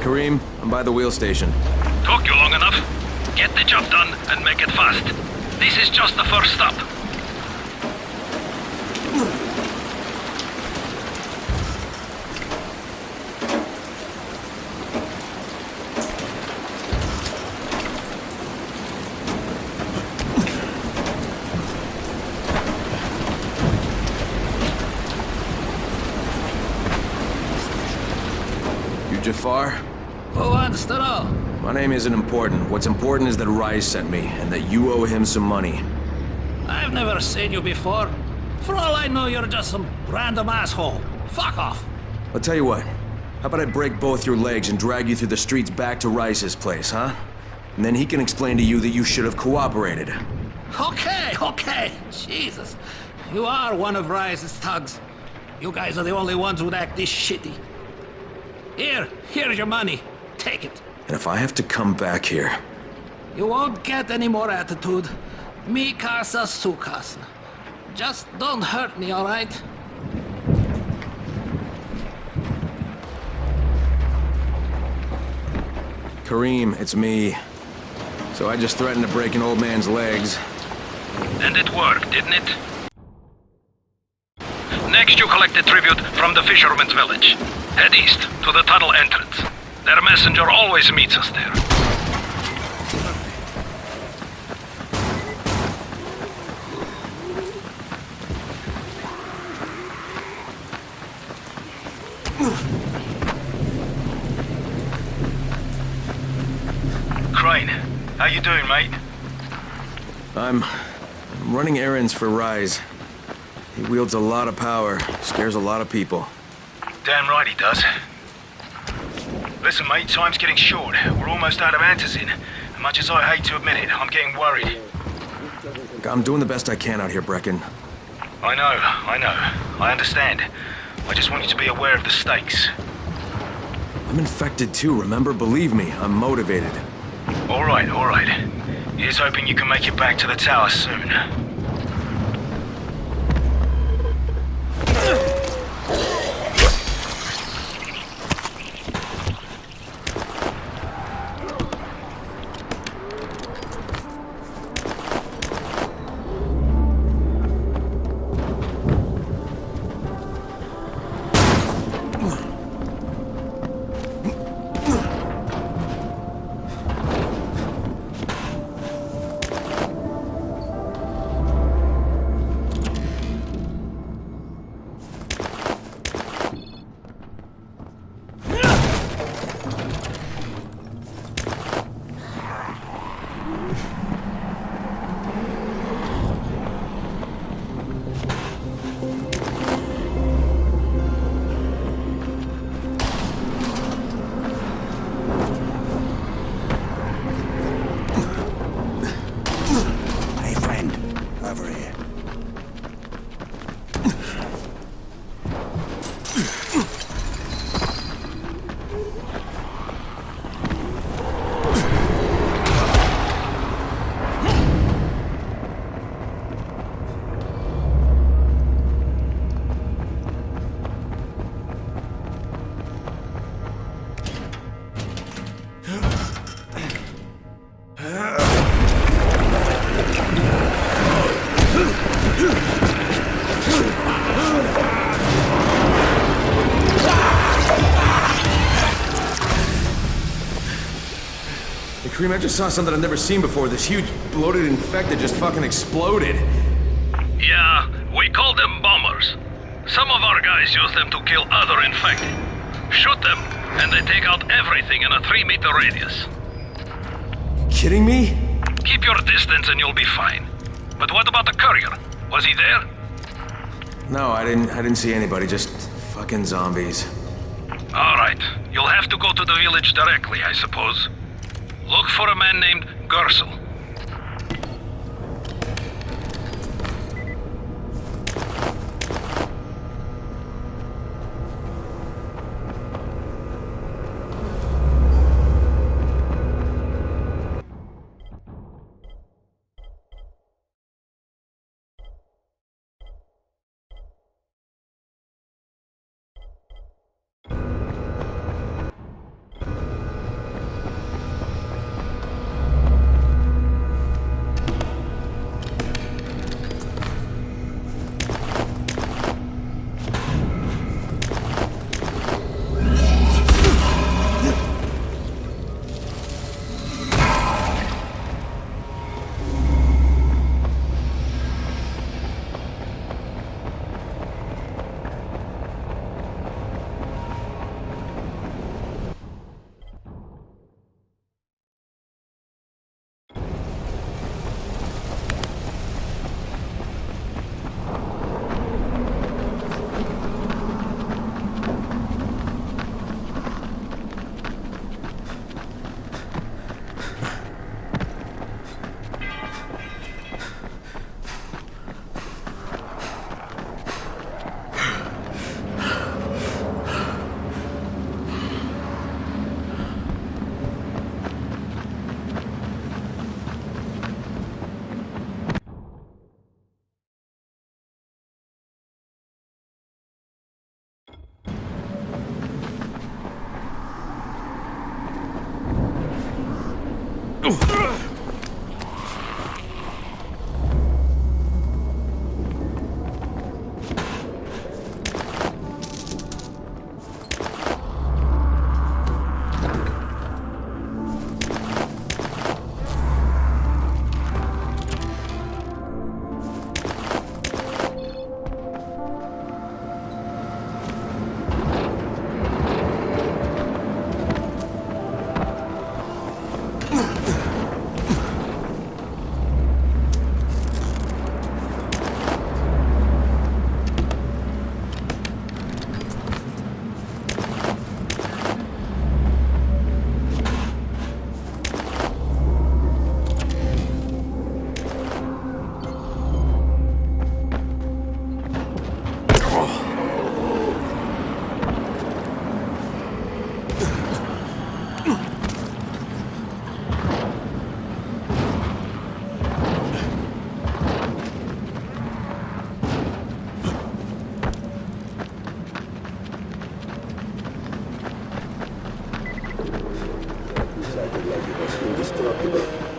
Kareem, I'm by the wheel station. Took you long enough. Get the job done and make it fast. This is just the first stop. Jafar? Who wants to know? My name isn't important. What's important is that Rais sent me, and that you owe him some money. I've never seen you before. For all I know, you're just some random asshole. Fuck off. I'll tell you what. How about I break both your legs and drag you through the streets back to Rais's place, huh? And then he can explain to you that you should have cooperated. Okay. Jesus. You are one of Rais's thugs. You guys are the only ones who'd act this shitty. Here's your money. Take it. And if I have to come back here... You won't get any more attitude. Mi casa su casa. Just don't hurt me, all right? Kareem, it's me. So I just threatened to break an old man's legs. And it worked, didn't it? Next, you collect the tribute from the fisherman's village. Head east, to the tunnel entrance. Their messenger always meets us there. Crane, how you doing, mate? I'm running errands for Rais. He wields a lot of power, scares a lot of people. Damn right he does. Listen, mate, time's getting short. We're almost out of antizin. As much as I hate to admit it, I'm getting worried. I'm doing the best I can out here, Brecken. I know. I understand. I just want you to be aware of the stakes. I'm infected too, remember? Believe me, I'm motivated. All right. Here's hoping you can make it back to the tower soon. Kareem, I just saw something I've never seen before. This huge, bloated infected just fucking exploded. Yeah, we call them bombers. Some of our guys use them to kill other infected. Shoot them, and they take out everything in a 3-meter radius. Kidding me? Keep your distance and you'll be fine. But what about the courier? Was he there? No, I didn't see anybody, just fucking zombies. Alright, you'll have to go to the village directly, I suppose. Look for a man named Gersel.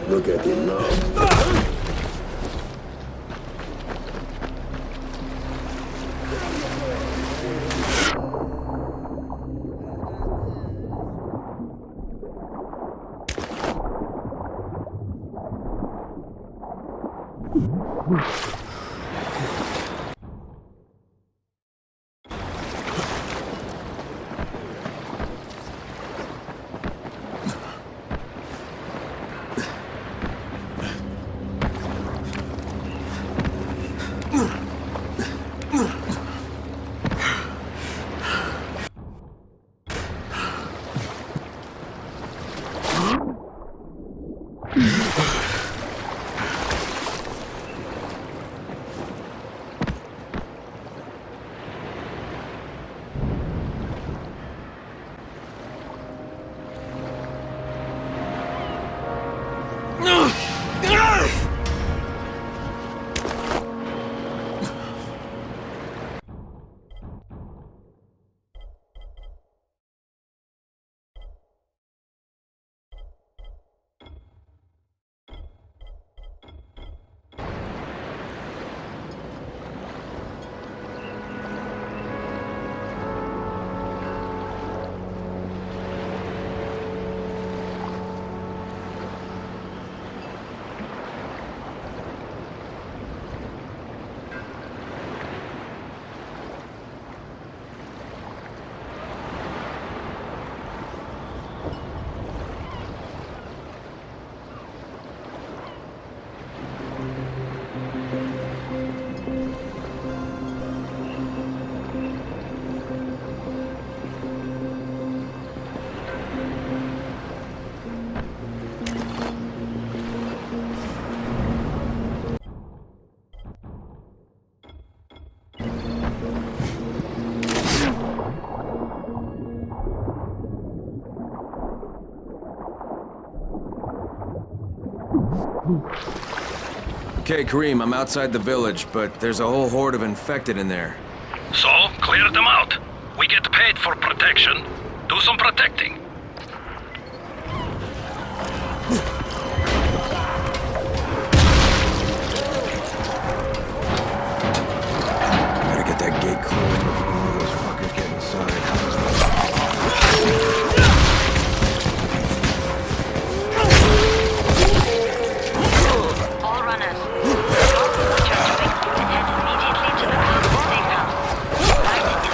Look at him now. Okay, Kareem, I'm outside the village, but there's a whole horde of infected in there. So, clear them out. We get paid for protection. Do some protecting. Gotta get that gate closed before all those fuckers get inside. All runners. Return to Pact and head immediately to the closest safe house. Rise is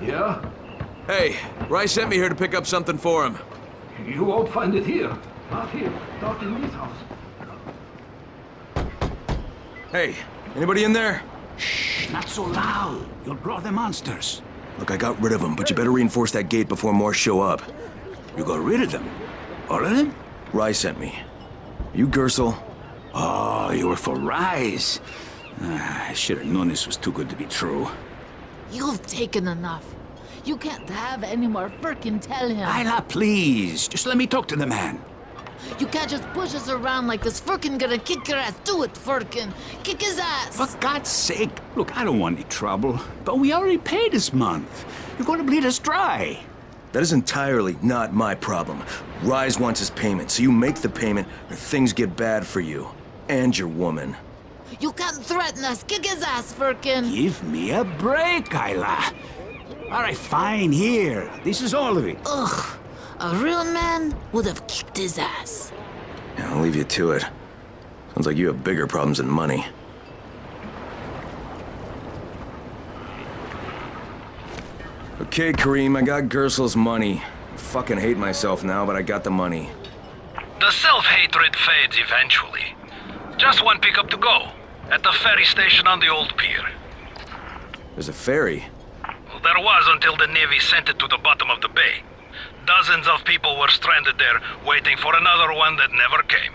Yeah? Hey, Rais sent me here to pick up something for him. You won't find it here. Not here. Not in this house. Hey, anybody in there? Not so loud. You'll draw the monsters. Look, I got rid of them, but you better reinforce that gate before more show up. You got rid of them? All of them? Rais sent me. You Gersel? Oh, you were for Rais. I should have known this was too good to be true. You've taken enough. You can't have any more. Frickin' tell him. Isla, please. Just let me talk to the man. You can't just push us around like this. Frickin' gonna kick your ass. Do it, Frickin'. Kick his ass. For God's sake. Look, I don't want any trouble. But we already paid this month. You're gonna bleed us dry. That is entirely not my problem. Rais wants his payment, so you make the payment or things get bad for you. And your woman. You can't threaten us. Kick his ass, Frickin'. Give me a break, Isla. All right, fine, here. This is all of it. Ugh. A real man would have kicked his ass. Yeah, I'll leave you to it. Sounds like you have bigger problems than money. Okay, Kareem, I got Gersel's money. I fucking hate myself now, but I got the money. The self-hatred fades eventually. Just one pickup to go. At the ferry station on the old pier. There's a ferry. There was until the Navy sent it to the bottom of the bay. Dozens of people were stranded there, waiting for another one that never came.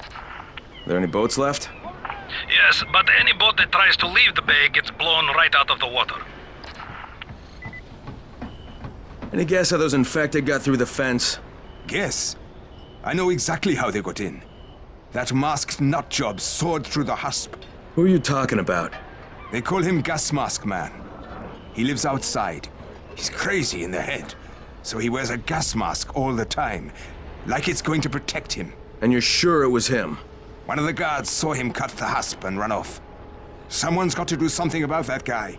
Are there any boats left? Yes, but any boat that tries to leave the bay gets blown right out of the water. Any guess how those infected got through the fence? Guess. I know exactly how they got in. That masked nutjob soared through the husp. Who are you talking about? They call him Gas Mask Man. He lives outside. He's crazy in the head, so he wears a gas mask all the time, like it's going to protect him. And you're sure it was him? One of the guards saw him cut the husp and run off. Someone's got to do something about that guy.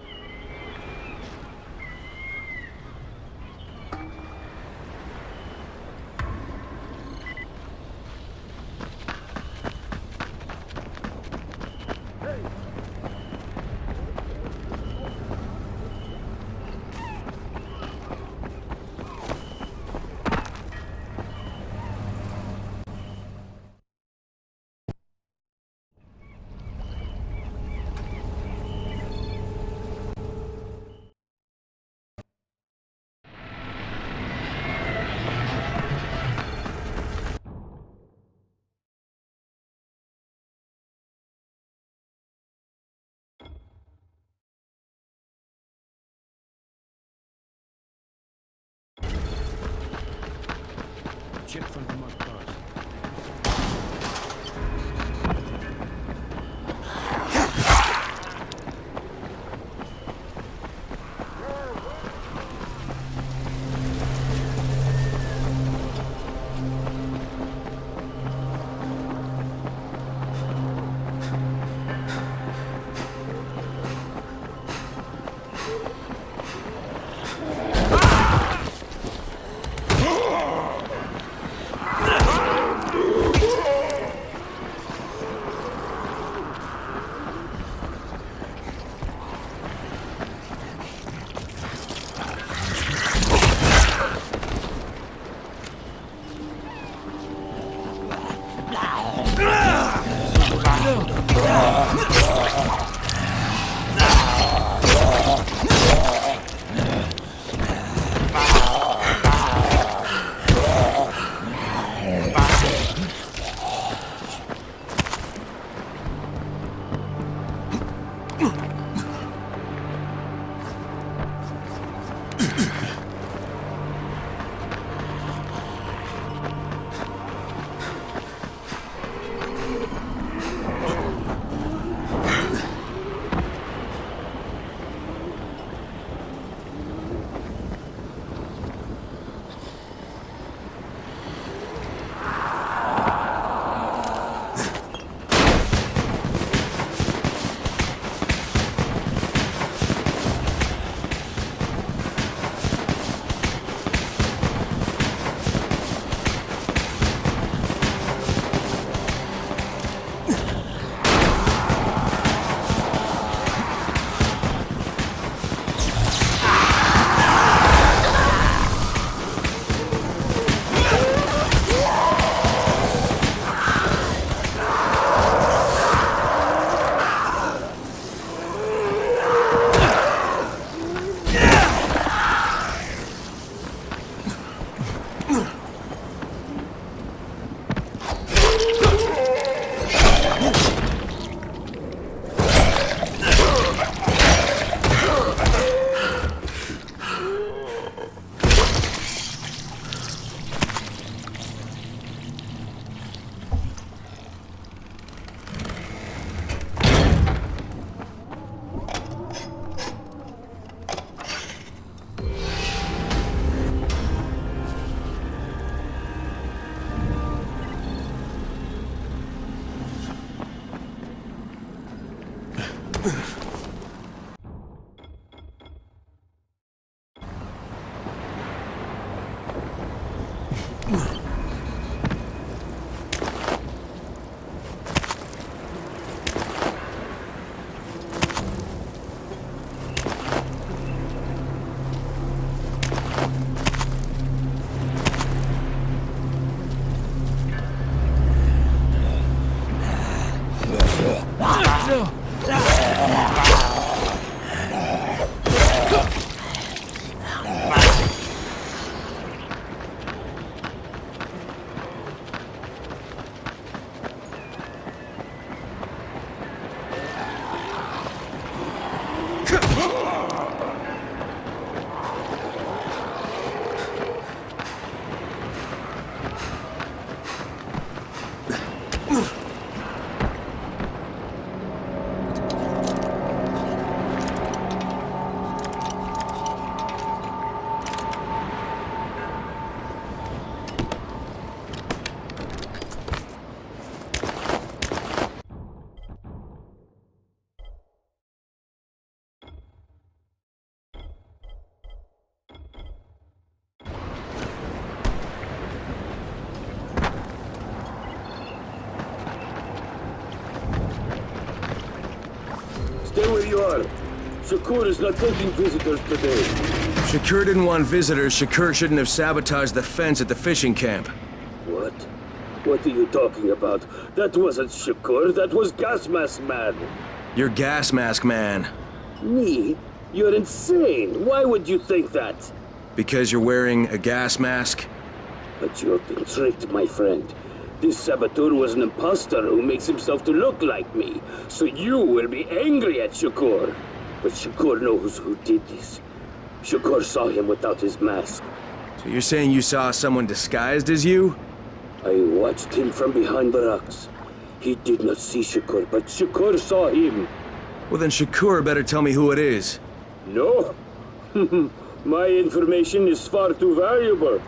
Check from the marked cars. Stay where you are. Shakur is not taking visitors today. Shakur didn't want visitors. Shakur shouldn't have sabotaged the fence at the fishing camp. What? What are you talking about? That wasn't Shakur, that was Gas Mask Man. You're Gas Mask Man. Me? You're insane. Why would you think that? Because you're wearing a gas mask? But you've been tricked, my friend. This saboteur was an imposter who makes himself to look like me. So you will be angry at Shakur. But Shakur knows who did this. Shakur saw him without his mask. So you're saying you saw someone disguised as you? I watched him from behind the rocks. He did not see Shakur, but Shakur saw him. Well then Shakur better tell me who it is. No. My information is far too valuable.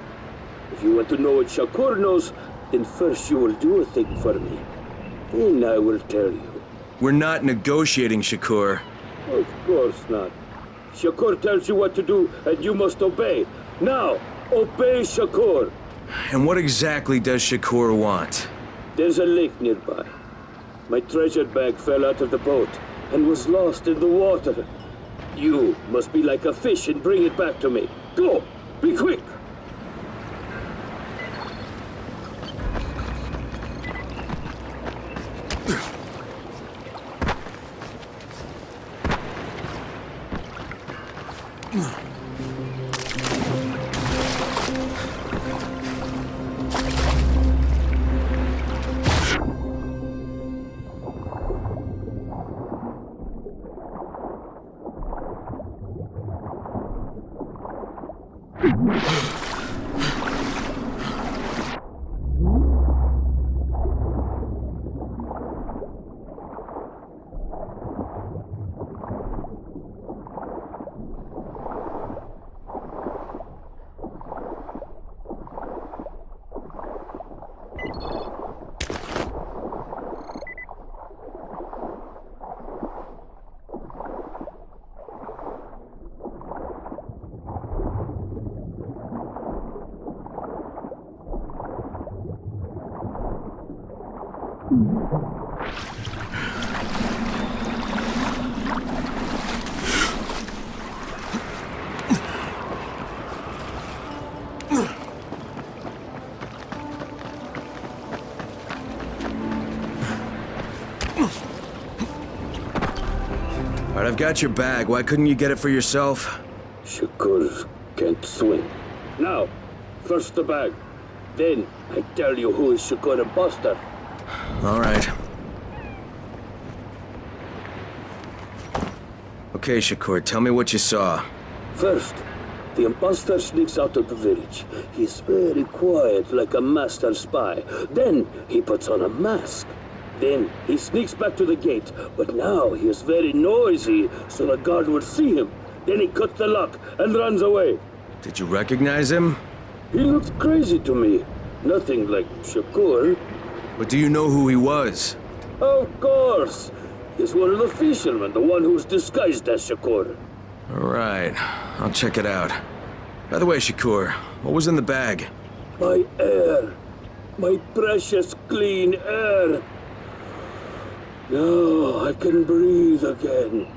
If you want to know what Shakur knows, then first you will do a thing for me. Then I will tell you. We're not negotiating, Shakur. Of course not. Shakur tells you what to do, and you must obey. Now, obey Shakur. And what exactly does Shakur want? There's a lake nearby. My treasure bag fell out of the boat and was lost in the water. You must be like a fish and bring it back to me. Go! Be quick! Alright, I've got your bag. Why couldn't you get it for yourself? Shakur can't swim. Now, first the bag. Then, I tell you who is Shakur imposter. Alright. Okay, Shakur, tell me what you saw. First, the imposter sneaks out of the village. He's very quiet, like a master spy. Then, he puts on a mask. Then, he sneaks back to the gate, but now he is very noisy, so the guard will see him. Then he cuts the lock and runs away. Did you recognize him? He looks crazy to me. Nothing like Shakur. But do you know who he was? Of course! He's one of the fishermen, the one who's disguised as Shakur. Alright, I'll check it out. By the way, Shakur, what was in the bag? My air. My precious clean air. Now I can breathe again.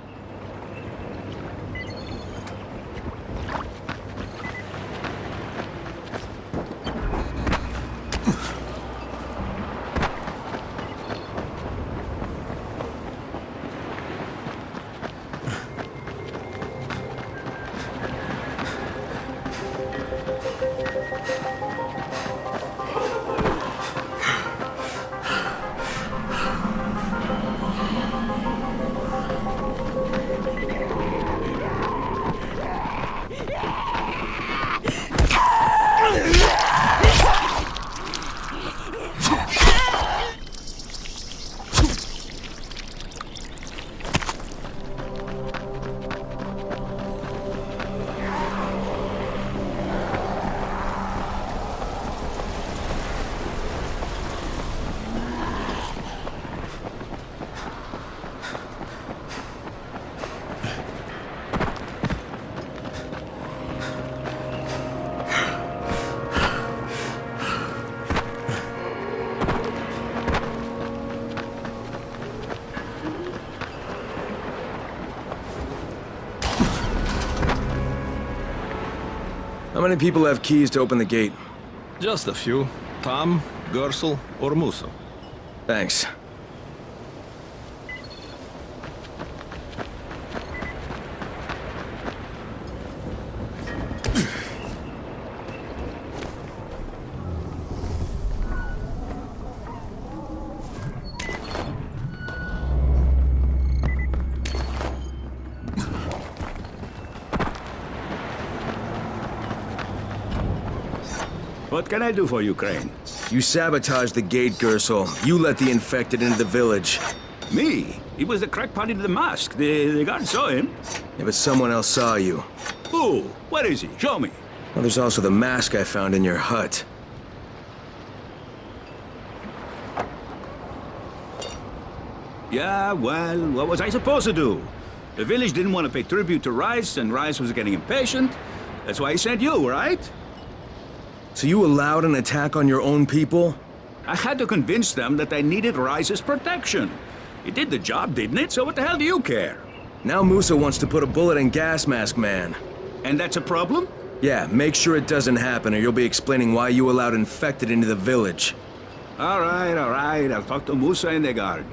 How many people have keys to open the gate? Just a few. Tom, Gersel, or Musa. Thanks. What can I do for you, Crane? You sabotaged the gate, Gersel. You let the infected into the village. Me? He was the crackpot in the mask. The guard saw him. Yeah, but someone else saw you. Who? Where is he? Show me. Well, there's also the mask I found in your hut. Yeah, well, what was I supposed to do? The village didn't want to pay tribute to Rais, and Rais was getting impatient. That's why he sent you, right? So you allowed an attack on your own people? I had to convince them that they needed Rais's protection. It did the job, didn't it? So what the hell do you care? Now Musa wants to put a bullet in Gas Mask Man. And that's a problem? Yeah, make sure it doesn't happen or you'll be explaining why you allowed infected into the village. All right. I'll talk to Musa and the guard.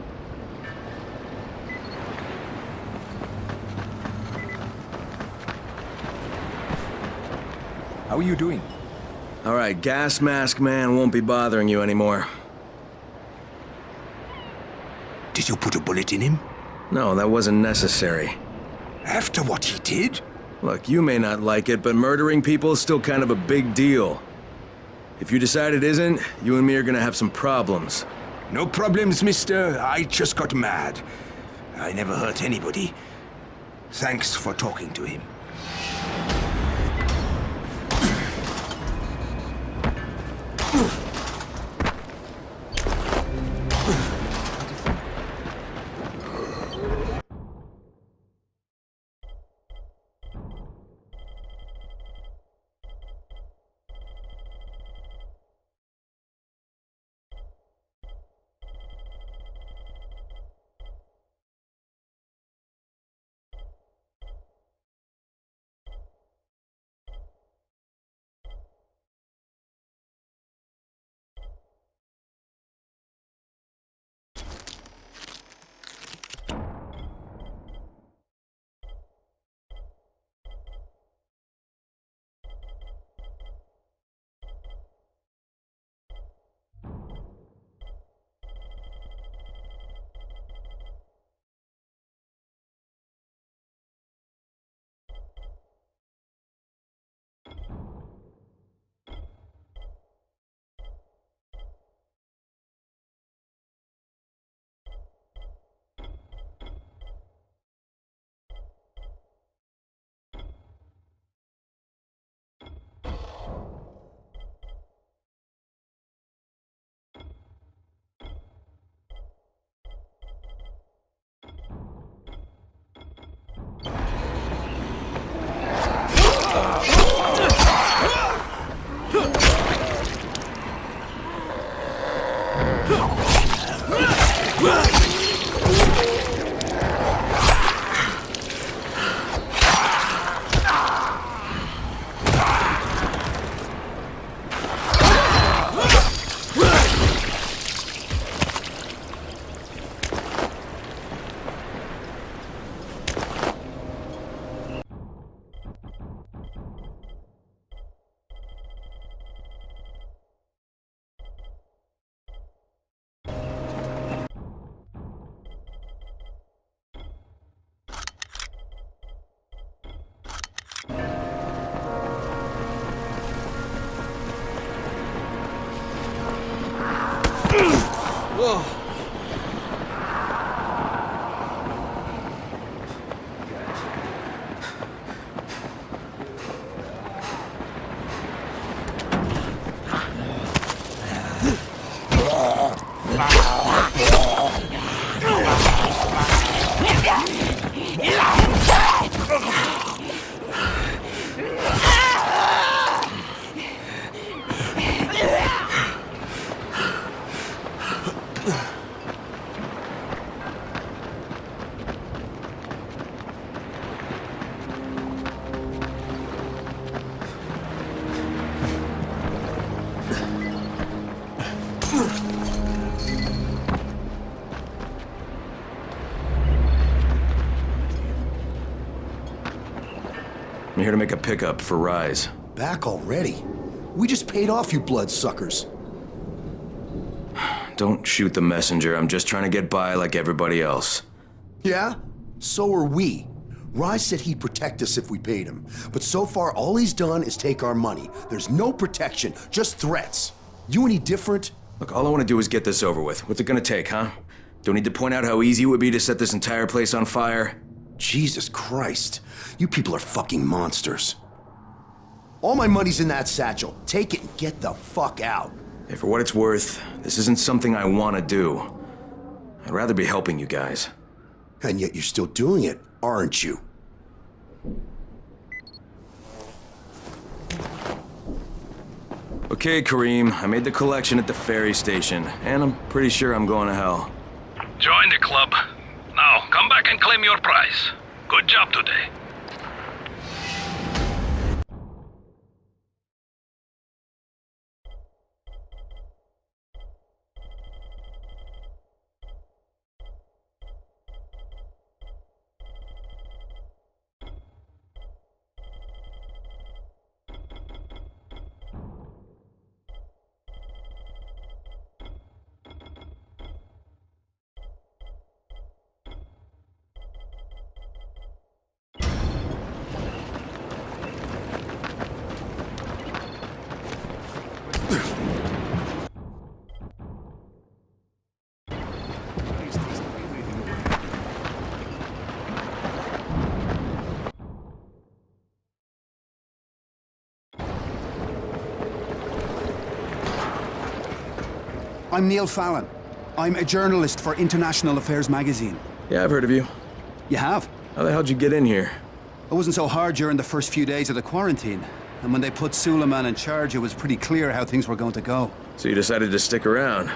How are you doing? Alright, Gas Mask Man won't be bothering you anymore. Did you put a bullet in him? No, that wasn't necessary. After what he did? Look, you may not like it, but murdering people is still kind of a big deal. If you decide it isn't, you and me are gonna have some problems. No problems, mister. I just got mad. I never hurt anybody. Thanks for talking to him. I'm here to make a pickup for Rais. Back already? We just paid off you bloodsuckers. Don't shoot the messenger. I'm just trying to get by like everybody else. Yeah? So are we. Rais said he'd protect us if we paid him. But so far, all he's done is take our money. There's no protection, just threats. You any different? Look, all I want to do is get this over with. What's it gonna take, huh? Don't need to point out how easy it would be to set this entire place on fire? Jesus Christ. You people are fucking monsters. All my money's in that satchel. Take it and get the fuck out. Hey, for what it's worth, this isn't something I want to do. I'd rather be helping you guys. And yet you're still doing it, aren't you? Okay, Kareem, I made the collection at the ferry station, and I'm pretty sure I'm going to hell. Join the club. Now, come back and claim your prize. Good job today. I'm Neil Fallon. I'm a journalist for International Affairs magazine. Yeah, I've heard of you. You have? How the hell'd you get in here? It wasn't so hard during the first few days of the quarantine. And when they put Suleiman in charge, it was pretty clear how things were going to go. So you decided to stick around?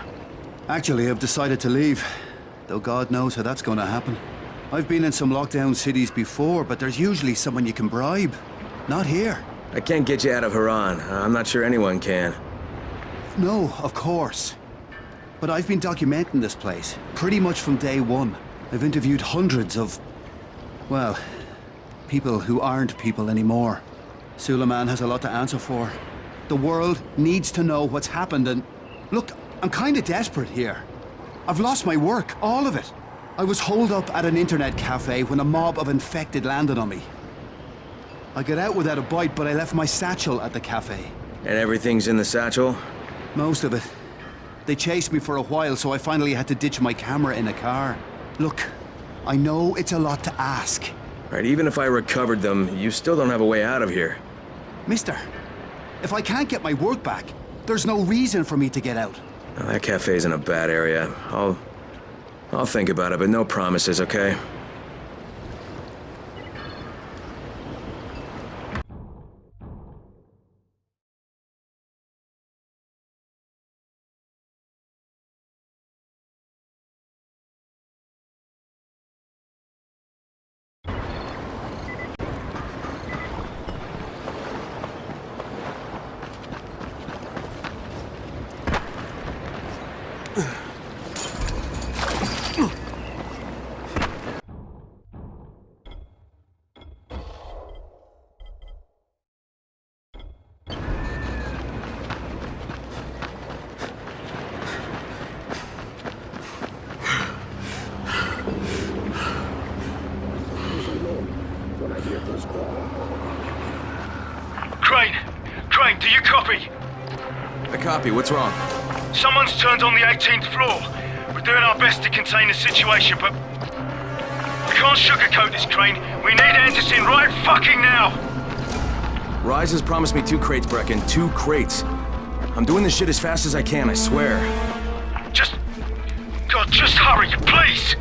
Actually, I've decided to leave. Though God knows how that's going to happen. I've been in some lockdown cities before, but there's usually someone you can bribe. Not here. I can't get you out of Harran. I'm not sure anyone can. No, of course. But I've been documenting this place, pretty much from day one. I've interviewed hundreds of, well, people who aren't people anymore. Suleiman has a lot to answer for. The world needs to know what's happened and... Look, I'm kinda desperate here. I've lost my work, all of it. I was holed up at an internet cafe when a mob of infected landed on me. I got out without a bite, but I left my satchel at the cafe. And everything's in the satchel? Most of it. They chased me for a while, so I finally had to ditch my camera in a car. Look, I know it's a lot to ask. Right, even if I recovered them, you still don't have a way out of here. Mister, if I can't get my work back, there's no reason for me to get out. Well, that cafe's in a bad area. I'll think about it, but no promises, okay? Crane, do you copy? I copy. What's wrong? Someone's turned on the 18th floor. We're doing our best to contain the situation, but... we can't sugarcoat this, Crane. We need answers in right fucking now! Rais has promised me 2 crates, Brecken. 2 crates. I'm doing this shit as fast as I can, I swear. God, just hurry, please!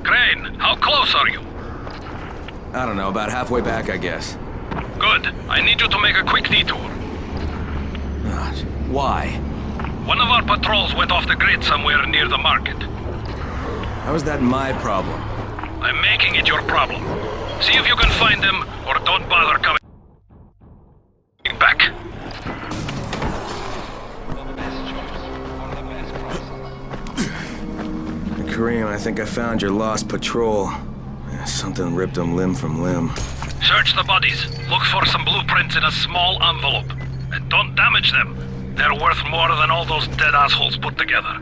Crane, how close are you? I don't know, about halfway back, I guess. Good. I need you to make a quick detour. Why? One of our patrols went off the grid somewhere near the market. How is that my problem? I'm making it your problem. See if you can find them, or don't bother coming back. Kareem, I think I found your lost patrol. Yeah, something ripped them limb from limb. Search the bodies. Look for some blueprints in a small envelope. And don't damage them. They're worth more than all those dead assholes put together.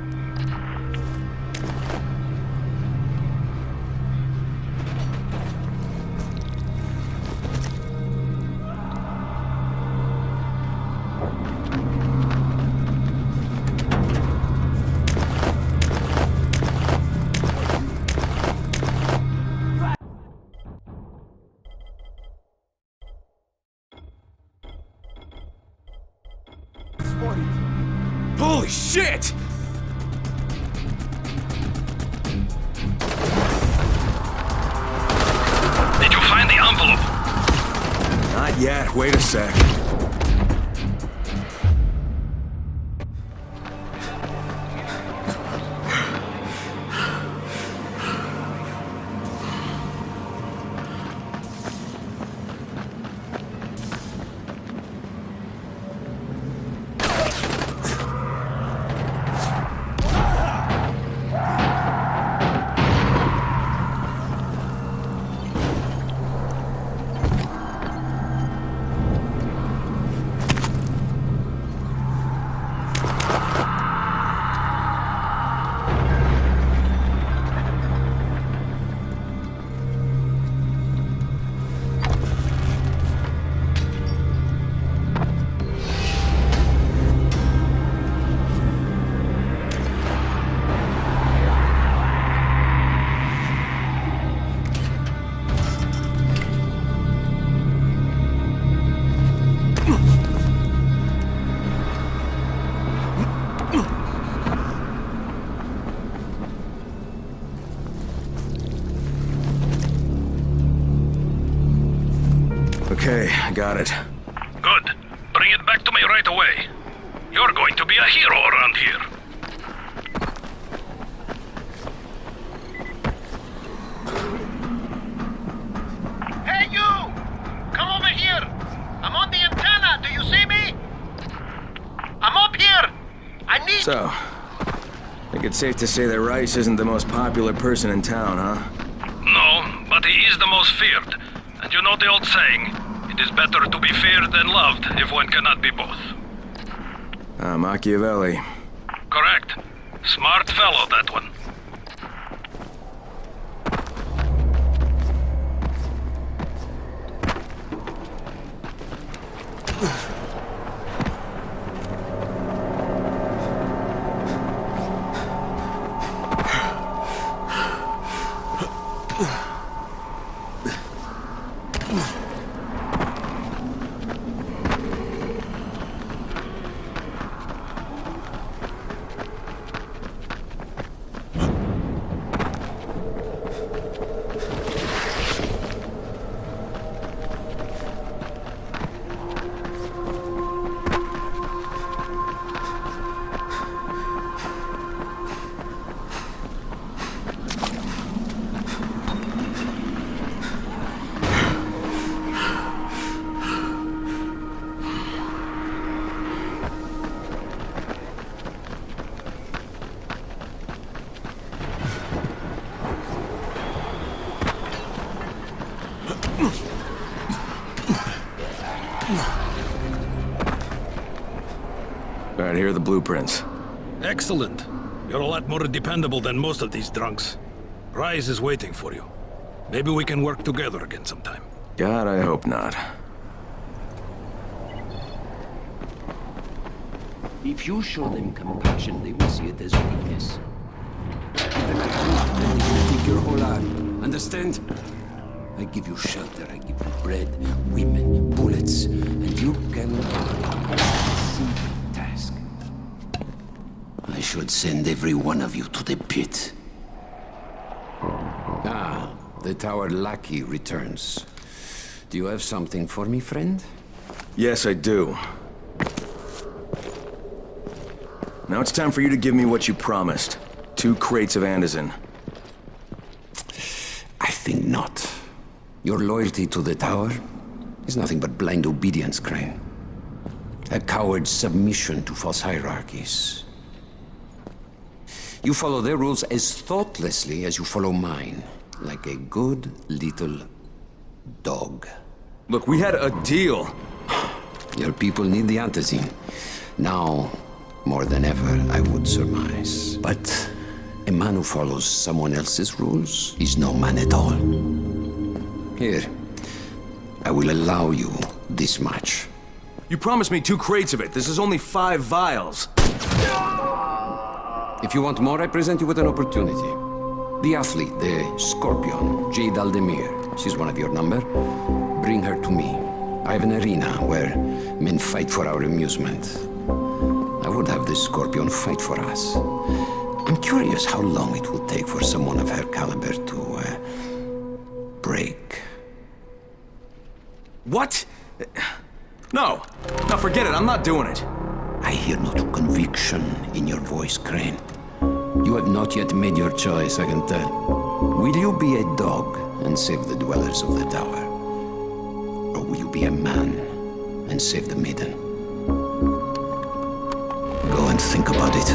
Holy shit! Did you find the envelope? Not yet. Wait a sec. Okay, I got it. Good. Bring it back to me right away. You're going to be a hero around here. Hey, you! Come over here! I'm on the antenna, do you see me? I'm up here! I need... So, I think it's safe to say that Rais isn't the most popular person in town, huh? No, but he is the most feared. And you know the old saying, it is better to be feared than loved if one cannot be both. Machiavelli. Correct. Smart fellow, that one. All right, here are the blueprints. Excellent. You're a lot more dependable than most of these drunks. Rais is waiting for you. Maybe we can work together again sometime. God, I hope not. If you show them compassion, they will see it as weakness. Then they will take your whole arm. Understand? I give you shelter, I give you bread, women, bullets, and you can... simple task. I should send every one of you to the pit. The tower lackey returns. Do you have something for me, friend? Yes, I do. Now it's time for you to give me what you promised. 2 crates of Anderson. I think not. Your loyalty to the tower is nothing but blind obedience, Crane. A coward's submission to false hierarchies. You follow their rules as thoughtlessly as you follow mine, like a good little dog. Look, we had a deal. Your people need the antizin. Now, more than ever, I would surmise. But a man who follows someone else's rules is no man at all. Here, I will allow you this much. You promised me 2 crates of it. This is only 5 vials. If you want more, I present you with an opportunity. The athlete, the Scorpion, Jade Aldemir. She's one of your number. Bring her to me. I have an arena where men fight for our amusement. I would have the Scorpion fight for us. I'm curious how long it will take for someone of her caliber to, break. What? No. No, forget it. I'm not doing it. I hear no true conviction in your voice, Crane. You have not yet made your choice, I can tell. Will you be a dog and save the dwellers of the tower? Or will you be a man and save the maiden? Go and think about it.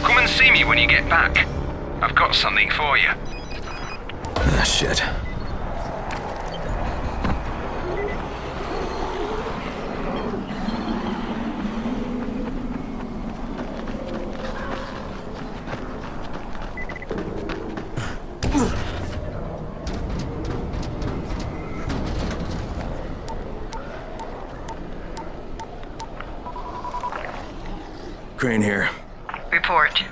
Come and see me when you get back. I've got something for you. Ah, shit. Crane here. Report.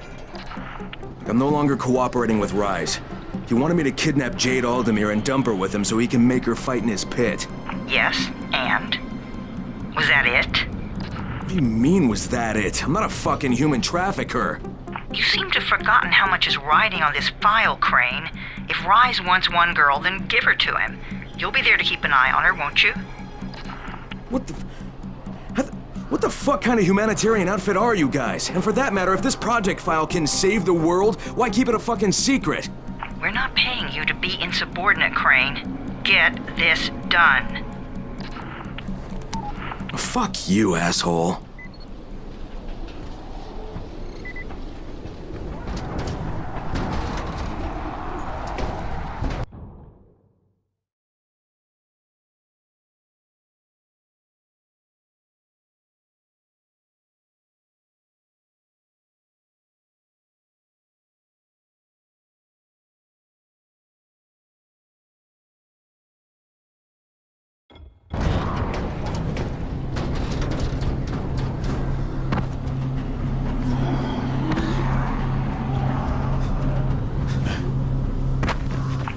I'm no longer cooperating with Rais. He wanted me to kidnap Jade Aldemir and dump her with him so he can make her fight in his pit. Yes, and? Was that it? What do you mean, was that it? I'm not a fucking human trafficker. You seem to have forgotten how much is riding on this file, Crane. If Rais wants one girl, then give her to him. You'll be there to keep an eye on her, won't you? What the fuck kind of humanitarian outfit are you guys? And for that matter, if this project file can save the world, why keep it a fucking secret? We're not paying you to be insubordinate, Crane. Get this done. Fuck you, asshole.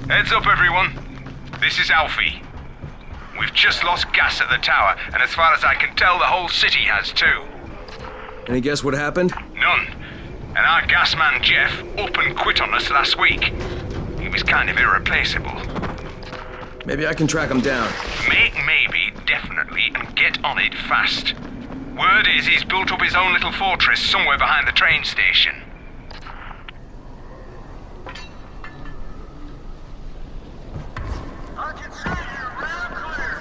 Heads up, everyone. This is Alfie. We've just lost gas at the tower, and as far as I can tell, the whole city has too. Any guess what happened? None. And our gas man, Jeff, up and quit on us last week. He was kind of irreplaceable. Maybe I can track him down. Make maybe, definitely, and get on it fast. Word is he's built up his own little fortress somewhere behind the train station. I can see you, round clear.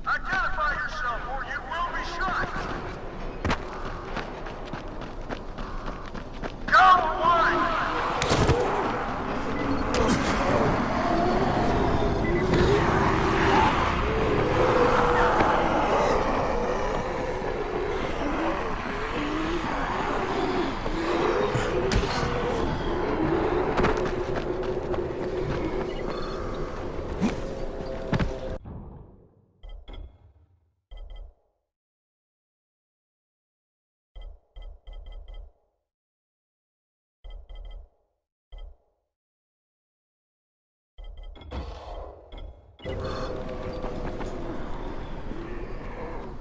Identify yourself or you will be shot. Go away!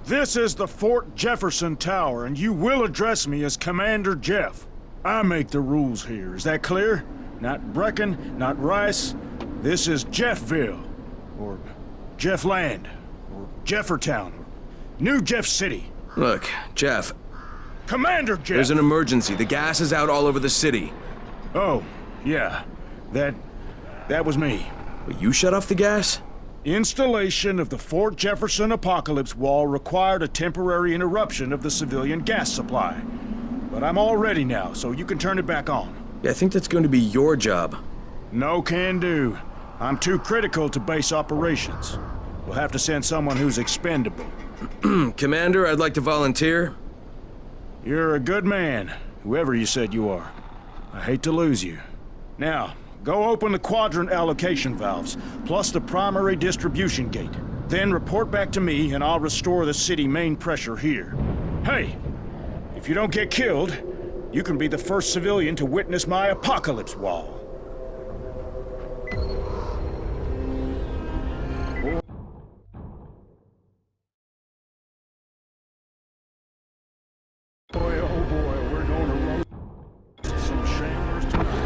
This is the Fort Jefferson Tower, and you will address me as Commander Jeff. I make the rules here, is that clear? Not Brecken, not Rice. This is Jeffville, or Jeffland, or Jeffertown, or New Jeff City. Look, Jeff. Commander Jeff! There's an emergency. The gas is out all over the city. Oh, yeah. That was me. But you shut off the gas? Installation of the Fort Jefferson Apocalypse Wall required a temporary interruption of the civilian gas supply. But I'm all ready now, so you can turn it back on. Yeah, I think that's going to be your job. No can do. I'm too critical to base operations. We'll have to send someone who's expendable. Commander, I'd like to volunteer. You're a good man, whoever you said you are. I hate to lose you. Now, go open the quadrant allocation valves, plus the primary distribution gate. Then report back to me, and I'll restore the city main pressure here. Hey, if you don't get killed, you can be the first civilian to witness my apocalypse wall. Boy, oh boy, we're going to roast some shamblers tonight.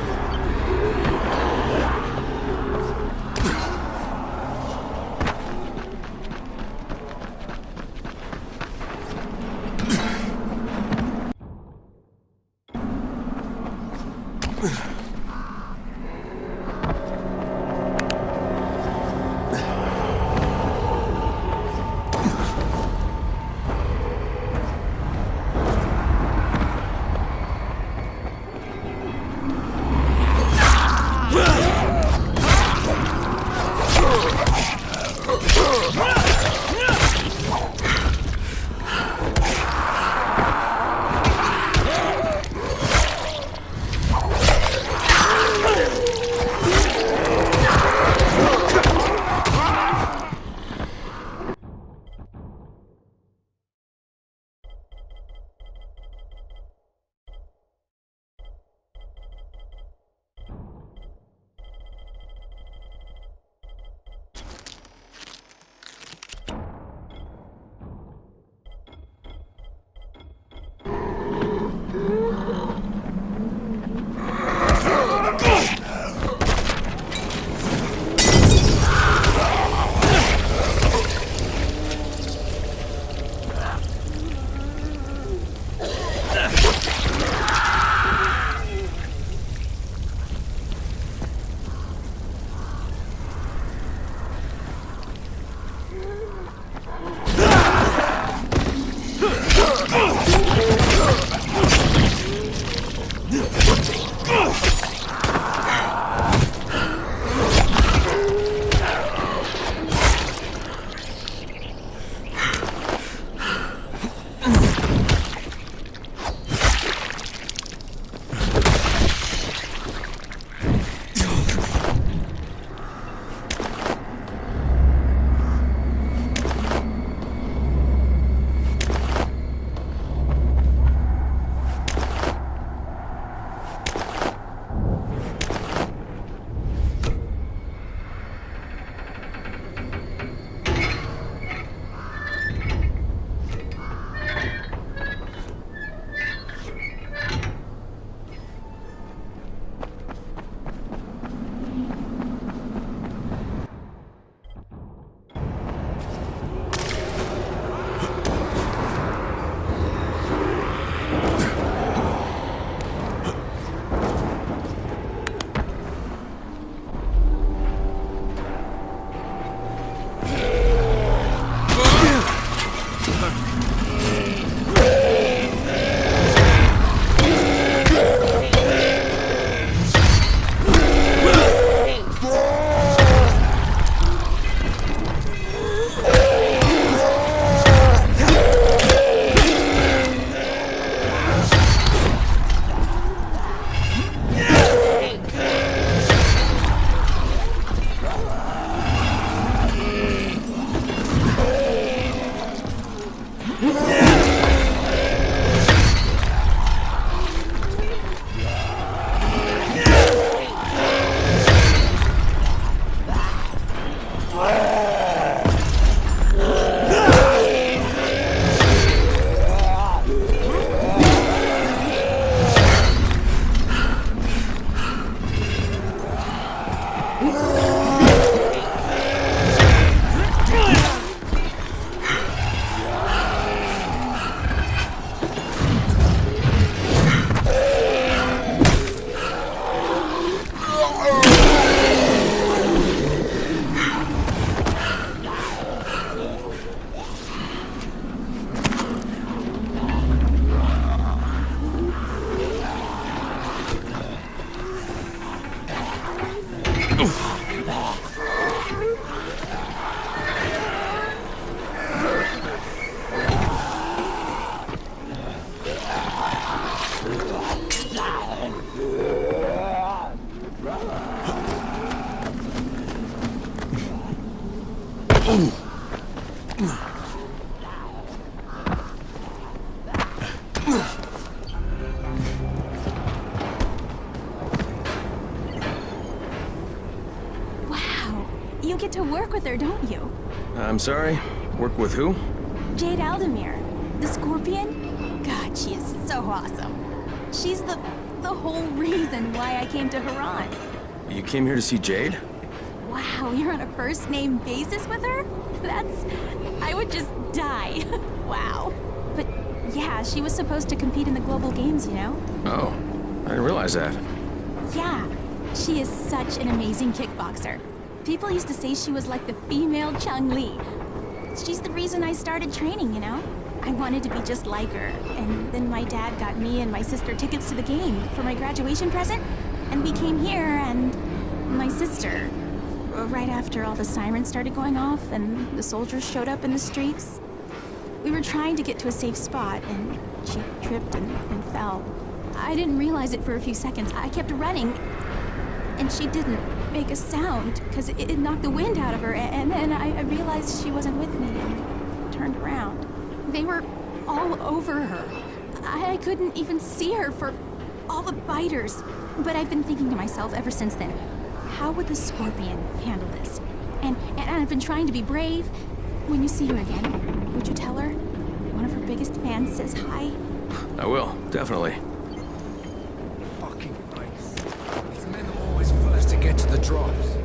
Wow, you get to work with her, don't you? I'm sorry? Work with who? Jade Aldemir, the Scorpion? God, she is so awesome. She's the whole reason why I came to Harran. You came here to see Jade? Wow, you're on a first-name basis with her? I would just die. Wow. But yeah, she was supposed to compete in the global games, you know? Oh, I didn't realize that. Yeah, she is such an amazing kickboxer. People used to say she was like the female Chun-Li. She's the reason I started training, you know? I wanted to be just like her, and then my dad got me and my sister tickets to the game for my graduation present, and we came here, and my sister, right after all the sirens started going off and the soldiers showed up in the streets, we were trying to get to a safe spot, and she tripped and fell. I didn't realize it for a few seconds. I kept running, and she didn't make a sound, because it knocked the wind out of her, and then I realized she wasn't with me, and turned around. They were all over her. I couldn't even see her for all the biters. But I've been thinking to myself ever since then, how would the Scorpion handle this? And I've been trying to be brave. When you see her again, would you tell her? One of her biggest fans says hi. I will, definitely. Fucking Rais. These men are always first to get to the drops.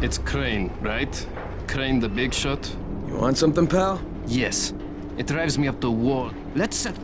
It's Crane, right? Crane the big shot? You want something, pal? Yes. It drives me up the wall. Let's set...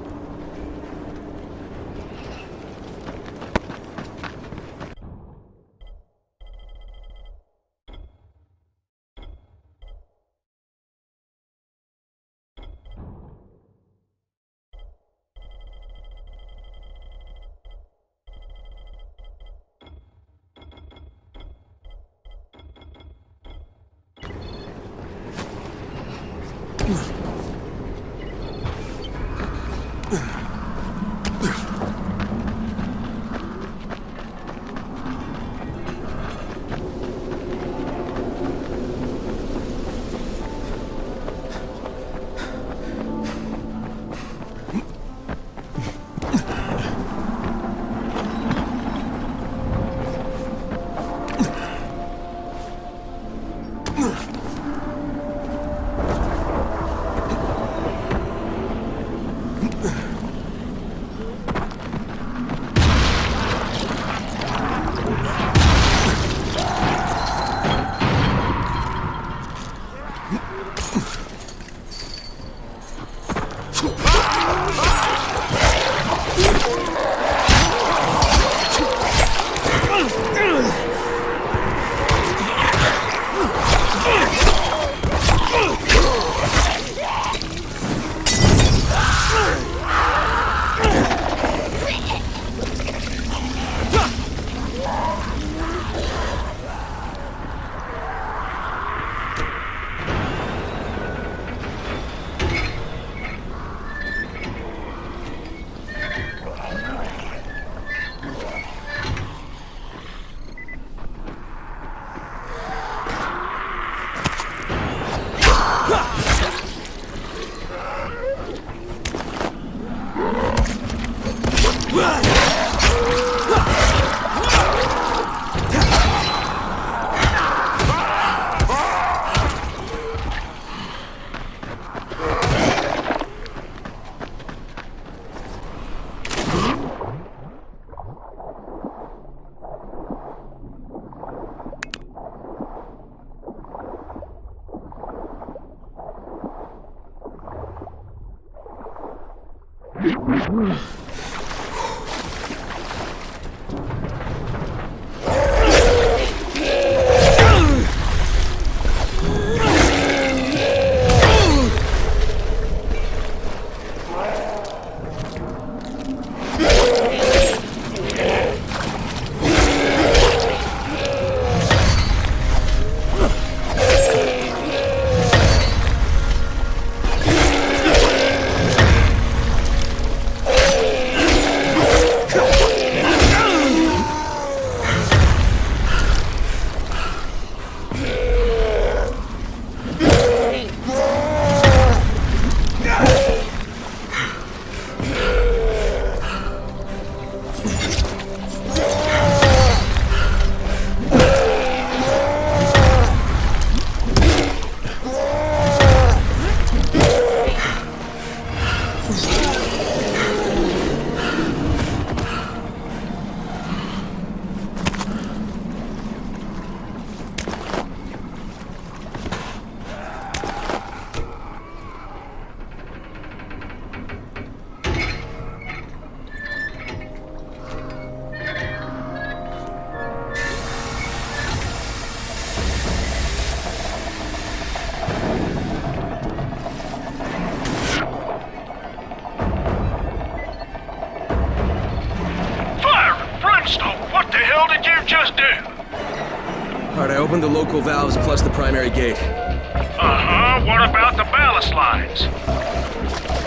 Alright, I opened the local valves plus the primary gate. Uh-huh, what about the ballast lines?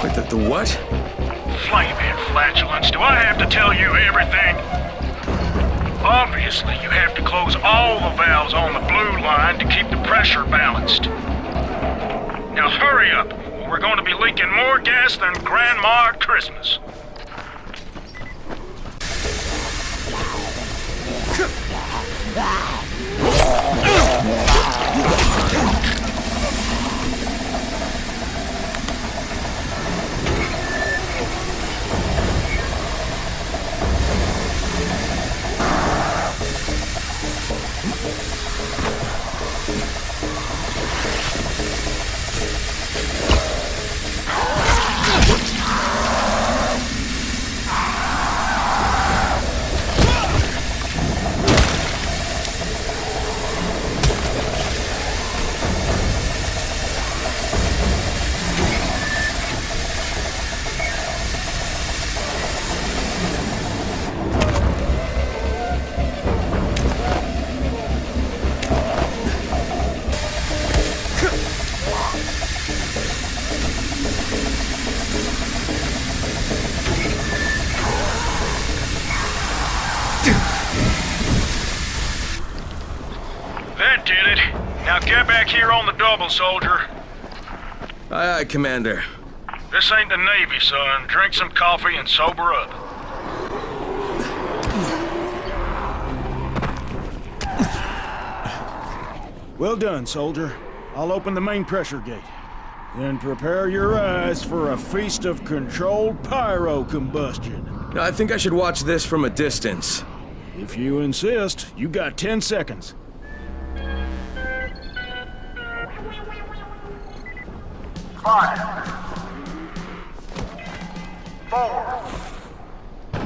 Wait, the what? Flaming flatulence, do I have to tell you everything? Obviously, you have to close all the valves on the blue line to keep the pressure balanced. Now hurry up, or we're going to be leaking more gas than Grandma at Christmas. That did it. Now get back here on the double, soldier. Aye, aye, Commander. This ain't the Navy, son. Drink some coffee and sober up. Well done, soldier. I'll open the main pressure gate. Then prepare your eyes for a feast of controlled pyro combustion. No, I think I should watch this from a distance. If you insist, you got 10 seconds. 5, 4, 3,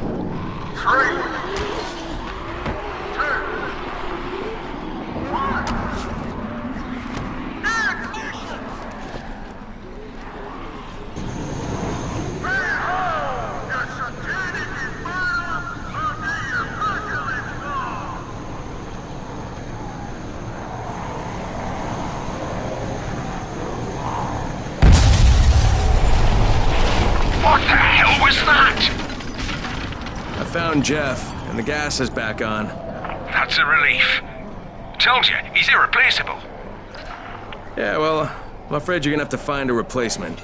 2, 1. What the hell was that? I found Jeff, and the gas is back on. That's a relief. Told you, he's irreplaceable. Yeah, well, I'm afraid you're gonna have to find a replacement.